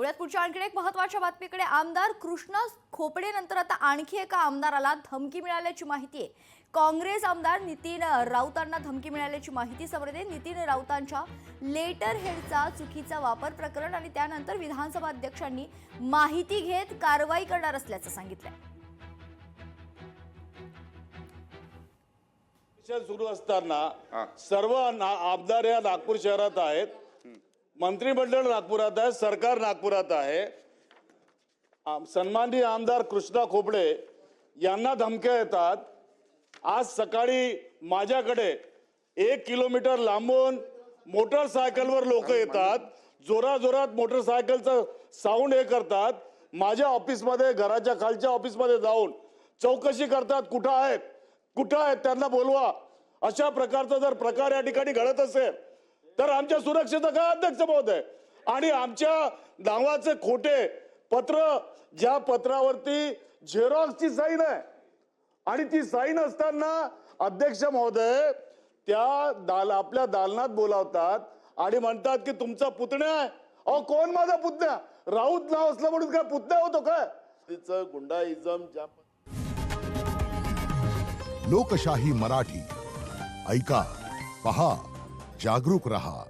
पुण्यात पुढच्या आणखी एक महत्त्वाच्या बातमीकडे आमदार कृष्णा खोपडे नंतर आता आणखी एका आमदाराला धमकी मिळाल्याची माहिती आहे। काँग्रेस आमदार नितीन राऊतांना धमकी मिळाल्याची माहिती समोर येते। नितीन राऊतांच्या लेटर हेडचा चुकीचा वापर प्रकरण आणि त्यानंतर विधानसभा अध्यक्षांनी माहिती घेत कारवाई करणार असल्याचं सांगितलंय। सुरू असताना सर्व आमदार या नागपूर शहरात आहेत, मंत्रिमंडळ नागपुरात आहे, सरकार नागपुरात आहे। सन्माननीय आमदार कृष्णा खोपडे यांना धमक्या येतात। आज सकाळी माझ्याकडे 1 किलोमीटर लांबून मोटरसायकलवर लोक येतात, जोराजोरात मोटरसायकलचं साऊंड हे करतात, माझ्या ऑफिसमध्ये घराच्या खालच्या ऑफिसमध्ये जाऊन चौकशी करतात, कुठं आहेत त्यांना बोलवा। अशा प्रकारचा जर प्रकार या ठिकाणी घडत असेल तर आमच्या सुरक्षेचा काय अध्यक्ष महोदय, आणि आमच्या नावाचे खोटे पत्र, ज्या पत्रावरती झेरॉक्सची साईन आहे आणि ती साईन असताना अध्यक्ष महोदय त्या आपल्या दालनात बोलावतात आणि म्हणतात की तुमचा पुतण्या आहे। अहो कोण माझा पुतण्या? राऊत नाव असलं म्हणून काय पुतण्या होतो काय? तिचं गुंडाइझम ज्या लोकशाही मराठी ऐका, पहा, जागरूक रहा।